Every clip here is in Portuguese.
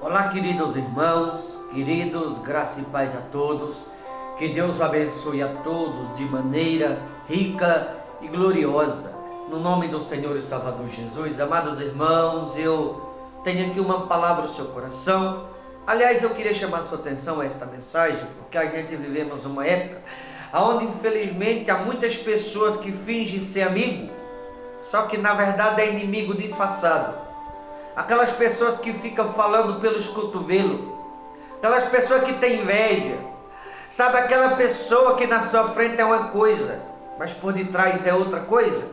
Olá, queridos irmãos, queridos, graça e paz a todos. Que Deus o abençoe a todos de maneira rica e gloriosa. No nome do Senhor e Salvador Jesus. Amados irmãos, eu tenho aqui uma palavra no seu coração. Aliás, eu queria chamar a sua atenção a esta mensagem, porque a gente vivemos uma época onde infelizmente há muitas pessoas que fingem ser amigo, só que na verdade é inimigo disfarçado. Aquelas pessoas que ficam falando pelos cotovelos, aquelas pessoas que têm inveja, sabe, aquela pessoa que na sua frente é uma coisa, mas por detrás é outra coisa.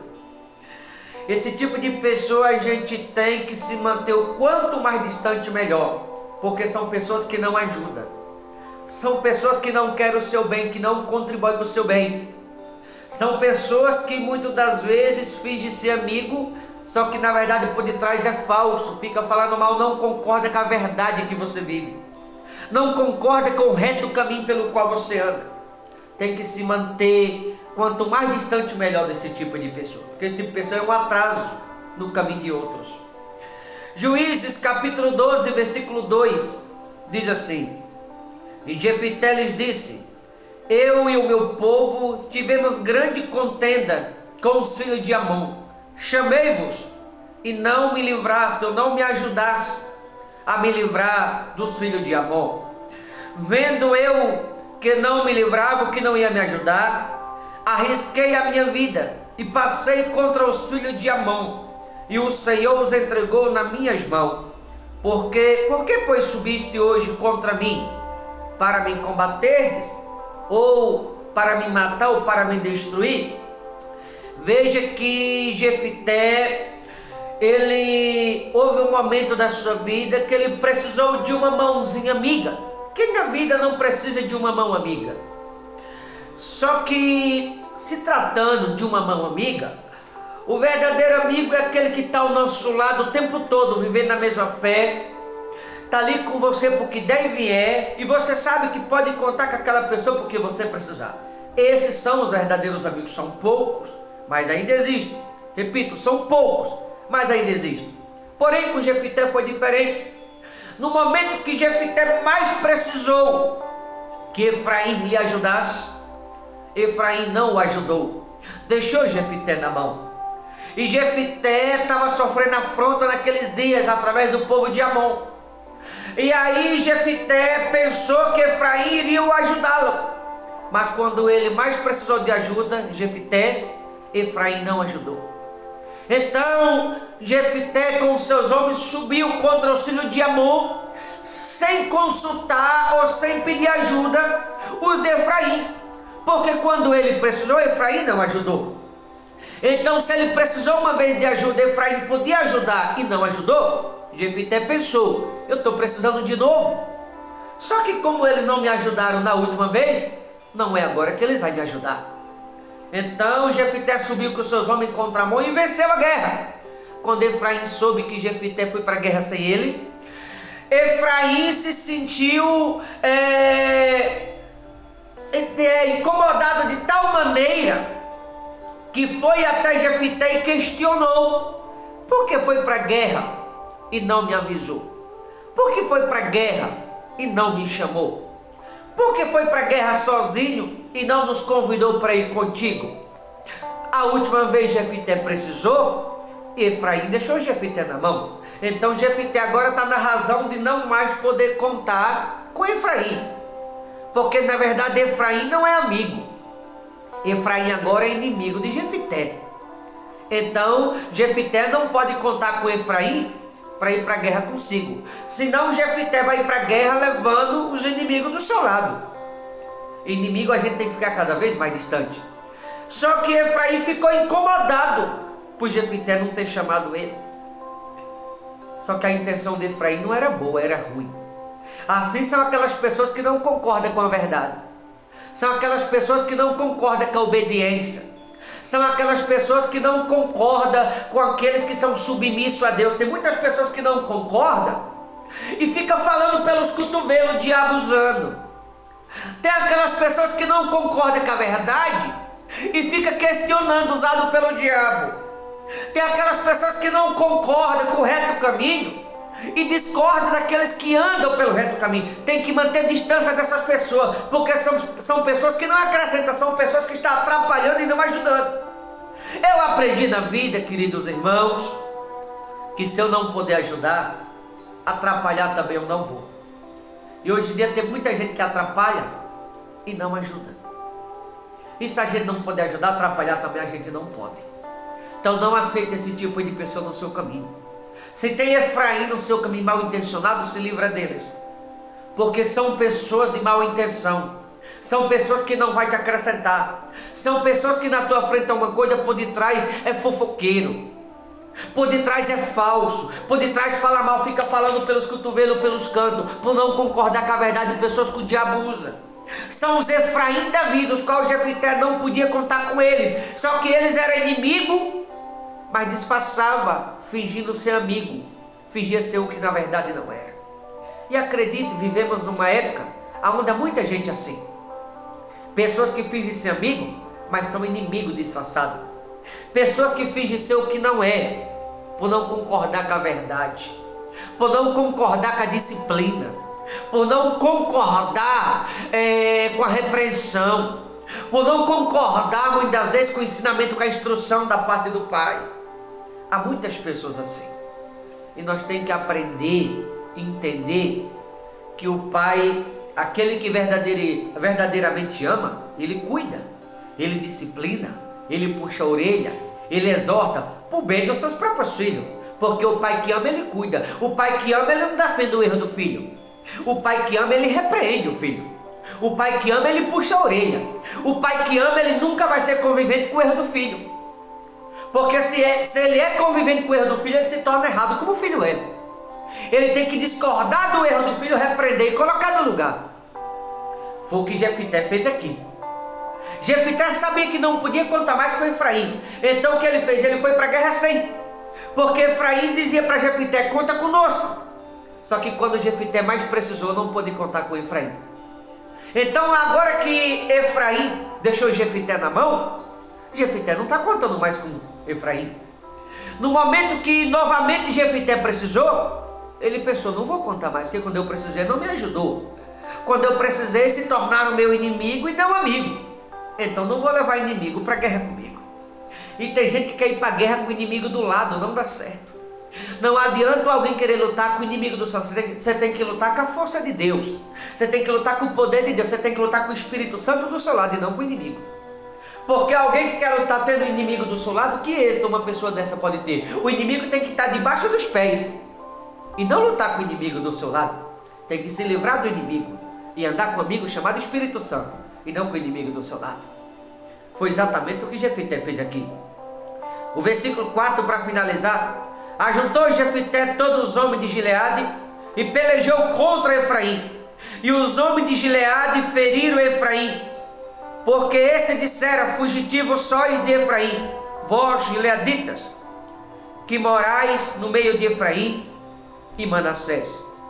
Esse tipo de pessoa a gente tem que se manter o quanto mais distante melhor, porque são pessoas que não ajudam, são pessoas que não querem o seu bem, que não contribuem para o seu bem, são pessoas que muitas das vezes fingem ser amigo, só que na verdade por detrás é falso, fica falando mal, não concorda com a verdade que você vive, não concorda com o reto caminho pelo qual você anda. Tem que se manter quanto mais distante melhor desse tipo de pessoa, porque esse tipo de pessoa é um atraso no caminho de outros. Juízes capítulo 12 versículo 2 diz assim: e Jefité lhes disse: eu e o meu povo tivemos grande contenda com os filhos de Amon. Chamei-vos e não me livraste, ou não me ajudaste a me livrar dos filhos de Amon. Vendo eu que não me livrava, que não ia me ajudar, arrisquei a minha vida e passei contra os filhos de Amon, e o Senhor os entregou nas minhas mãos. Por que, pois, subiste hoje contra mim? Para me combaterdes? Ou para me matar, ou para me destruir? Veja que Jefité, houve um momento da sua vida que ele precisou de uma mãozinha amiga. Quem na vida não precisa de uma mão amiga? Só que, se tratando de uma mão amiga, o verdadeiro amigo é aquele que está ao nosso lado o tempo todo, vivendo na mesma fé, está ali com você porque der e vier, e você sabe que pode contar com aquela pessoa porque você precisar. Esses são os verdadeiros amigos. São poucos, mas ainda existem. Repito, são poucos, mas ainda existem. Porém, com Jefité foi diferente. No momento que Jefité mais precisou que Efraim lhe ajudasse, Efraim não o ajudou, deixou Jefité na mão. E Jefité estava sofrendo afronta naqueles dias através do povo de Amon. E aí Jefité pensou que Efraim iria ajudá-lo, mas quando ele mais precisou de ajuda, Efraim não ajudou. Então Jefité com seus homens subiu contra o filho de Amon, sem consultar ou sem pedir ajuda os de Efraim, porque quando ele precisou, Efraim não ajudou. Então, se ele precisou uma vez de ajuda, Efraim podia ajudar e não ajudou, Jefité pensou: eu estou precisando de novo. Só que como eles não me ajudaram na última vez, não é agora que eles vão me ajudar. Então Jefité subiu com seus homens contra Amon e venceu a guerra. Quando Efraim soube que Jefité foi para a guerra sem ele, Efraim se sentiu incomodado de tal maneira que foi até Jefité e questionou: por que foi para a guerra e não me avisou? Por que foi para a guerra e não me chamou? Por que foi para a guerra sozinho e não nos convidou para ir contigo? A última vez Jefité precisou, Efraim deixou Jefité na mão. Então Jefité agora está na razão de não mais poder contar com Efraim, porque na verdade Efraim não é amigo. Efraim agora é inimigo de Jefité. Então Jefité não pode contar com Efraim para ir para a guerra consigo, senão Jefité vai ir para a guerra levando os inimigos do seu lado. Inimigo a gente tem que ficar cada vez mais distante. Só que Efraim ficou incomodado por Jefité não ter chamado ele. Só que a intenção de Efraim não era boa, era ruim. Assim são aquelas pessoas que não concordam com a verdade, são aquelas pessoas que não concordam com a obediência, são aquelas pessoas que não concordam com aqueles que são submissos a Deus. Tem muitas pessoas que não concordam e fica falando pelos cotovelos, o diabo usando. Tem aquelas pessoas que não concordam com a verdade e fica questionando, usado pelo diabo. Tem aquelas pessoas que não concordam com o reto caminho, e discorda daqueles que andam pelo reto caminho. Tem que manter distância dessas pessoas, porque são pessoas que não acrescentam, são pessoas que estão atrapalhando e não ajudando. Eu aprendi na vida, queridos irmãos, que se eu não puder ajudar, atrapalhar também eu não vou. E hoje em dia tem muita gente que atrapalha e não ajuda. E se a gente não puder ajudar, atrapalhar também a gente não pode. Então não aceite esse tipo de pessoa no seu caminho. Se tem Efraim no seu caminho mal intencionado, se livra deles. Porque são pessoas de mal intenção. São pessoas que não vai te acrescentar. São pessoas que na tua frente é uma coisa, por detrás é fofoqueiro. Por detrás é falso. Por detrás fala mal, fica falando pelos cotovelos, pelos cantos, por não concordar com a verdade, pessoas que o diabo usa. São os Efraim da vida, os quais Jefité não podia contar com eles. Só que eles eram inimigos, mas disfarçava, fingindo ser amigo, fingia ser o que na verdade não era. E acredite, vivemos numa época onde há muita gente assim, pessoas que fingem ser amigo, mas são inimigos disfarçados, pessoas que fingem ser o que não é, por não concordar com a verdade, por não concordar com a disciplina, por não concordar com a repreensão, por não concordar muitas vezes com o ensinamento, com a instrução da parte do Pai. Há muitas pessoas assim, e nós temos que aprender, entender que o Pai, aquele que verdadeiramente ama, Ele cuida, Ele disciplina, Ele puxa a orelha, Ele exorta por bem dos seus próprios filhos, porque o Pai que ama, Ele cuida. O Pai que ama, Ele não defende o erro do filho. O Pai que ama, Ele repreende o filho. O Pai que ama, Ele puxa a orelha. O Pai que ama, Ele nunca vai ser convivente com o erro do filho. Porque se ele é convivente com o erro do filho, ele se torna errado como o filho é. Ele tem que discordar do erro do filho, repreender e colocar no lugar. Foi o que Jefité fez aqui. Jefité sabia que não podia contar mais com Efraim. Então o que ele fez? Ele foi para a guerra sem. Porque Efraim dizia para Jefité: conta conosco. Só que quando Jefité mais precisou, não pôde contar com Efraim. Então agora que Efraim deixou Jefité na mão, Jefité não está contando mais com Efraim. No momento que novamente Jefité precisou, ele pensou: não vou contar mais, porque quando eu precisei não me ajudou. Quando eu precisei se tornar o meu inimigo e não amigo. Então não vou levar inimigo para a guerra comigo. E tem gente que quer ir para a guerra com o inimigo do lado, não dá certo. Não adianta alguém querer lutar com o inimigo do céu. Você tem que lutar com a força de Deus. Você tem que lutar com o poder de Deus. Você tem que lutar com o Espírito Santo do seu lado e não com o inimigo. Porque alguém que quer lutar tendo o inimigo do seu lado, que êxito uma pessoa dessa pode ter? O inimigo tem que estar debaixo dos pés e não lutar com o inimigo do seu lado. Tem que se livrar do inimigo e andar com um amigo chamado Espírito Santo e não com o inimigo do seu lado. Foi exatamente o que Jefité fez aqui. O versículo 4, para finalizar: ajuntou Jefité todos os homens de Gileade e pelejou contra Efraim. E os homens de Gileade feriram Efraim, porque este dissera: fugitivos sois de Efraim, vós gileaditas, que morais no meio de Efraim e Manassés.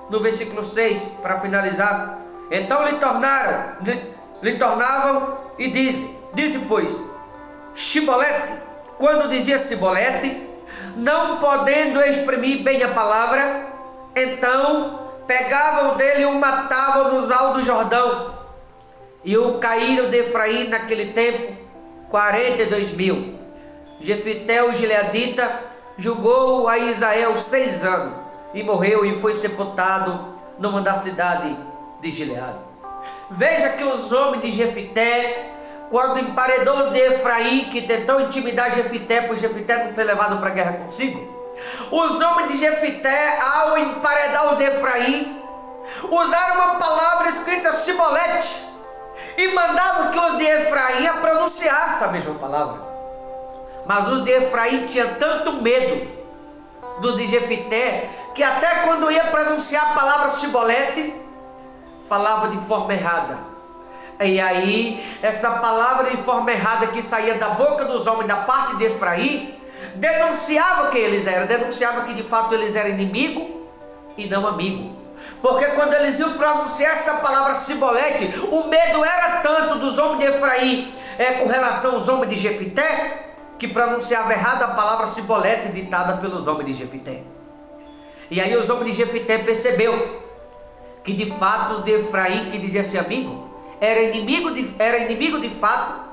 No versículo 6, para finalizar: então lhe tornavam e disse pois Sibolete. Quando dizia Sibolete, não podendo exprimir bem a palavra, então pegavam dele e o matavam nos altos do Jordão. E o caíram de Efraim naquele tempo 42.000. Jefité, o gileadita, julgou a Israel 6 anos e morreu e foi sepultado numa da cidade de Gileade. Veja que os homens de Jefité, quando emparedou os de Efraim, que tentou intimidar Jefité, por Jefité não ter levado para a guerra consigo, os homens de Jefité, ao emparedar os de Efraim, usaram uma palavra escrita Sibolete e mandavam que os de Efraim a pronunciassem essa mesma palavra. Mas os de Efraim tinham tanto medo dos de Jefité, que até quando ia pronunciar a palavra Sibolete, falava de forma errada. E aí, essa palavra de forma errada que saía da boca dos homens da parte de Efraim, denunciava quem eles eram, denunciava que de fato eles eram inimigo e não amigo. Porque quando eles iam pronunciar essa palavra Sibolete, o medo era tanto dos homens de Efraim com relação aos homens de Jefité, que pronunciava errado a palavra Sibolete ditada pelos homens de Jefité. E aí os homens de Jefité percebeu que de fato os de Efraim, que dizia ser amigo, era inimigo de fato,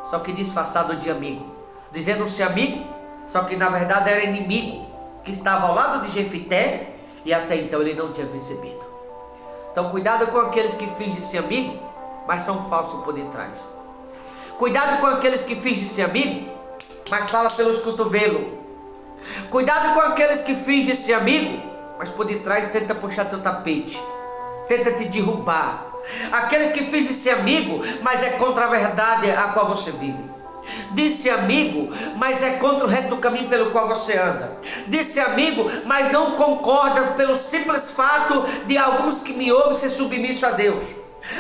só que disfarçado de amigo, dizendo ser amigo, só que na verdade era inimigo, que estava ao lado de Jefité, e até então ele não tinha percebido. Então cuidado com aqueles que fingem ser amigo, mas são falsos por detrás. Cuidado com aqueles que fingem ser amigo, mas fala pelos cotovelos. Cuidado com aqueles que fingem ser amigo, mas por detrás tenta puxar teu tapete, tenta te derrubar. Aqueles que fingem ser amigo, mas é contra a verdade a qual você vive. Diz-se amigo, mas é contra o reto do caminho pelo qual você anda. Diz-se amigo, mas não concorda pelo simples fato de alguns que me ouvem ser submisso a Deus.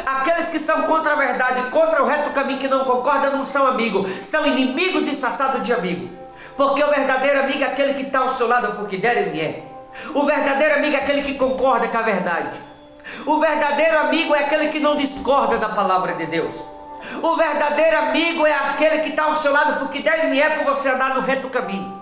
Aqueles que são contra a verdade, contra o reto caminho, que não concordam, não são amigos, são inimigos disfarçados de amigo. Porque o verdadeiro amigo é aquele que está ao seu lado porque der e vier. O verdadeiro amigo é aquele que concorda com a verdade. O verdadeiro amigo é aquele que não discorda da palavra de Deus. O verdadeiro amigo é aquele que está ao seu lado porque der e vier por você andar no reto caminho.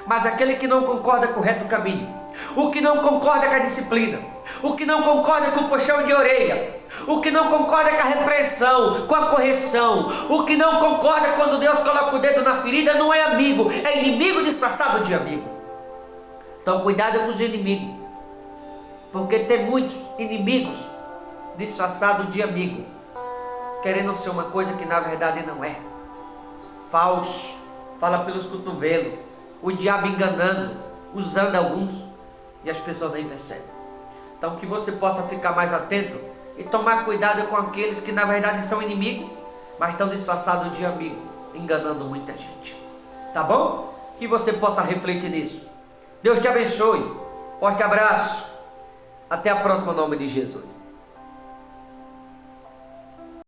Mas aquele que não concorda com o reto caminho, o que não concorda com a disciplina, o que não concorda com o puxão de orelha, o que não concorda com a repreensão, com a correção, o que não concorda quando Deus coloca o dedo na ferida, não é amigo, é inimigo disfarçado de amigo. Então cuidado com os inimigos, porque tem muitos inimigos disfarçados de amigo, querendo ser uma coisa que na verdade não é. Falso, fala pelos cotovelos, o diabo enganando, usando alguns, e as pessoas nem percebem. Então que você possa ficar mais atento e tomar cuidado com aqueles que na verdade são inimigos, mas estão disfarçados de amigo, enganando muita gente. Tá bom? Que você possa refletir nisso. Deus te abençoe. Forte abraço. Até a próxima, em nome de Jesus.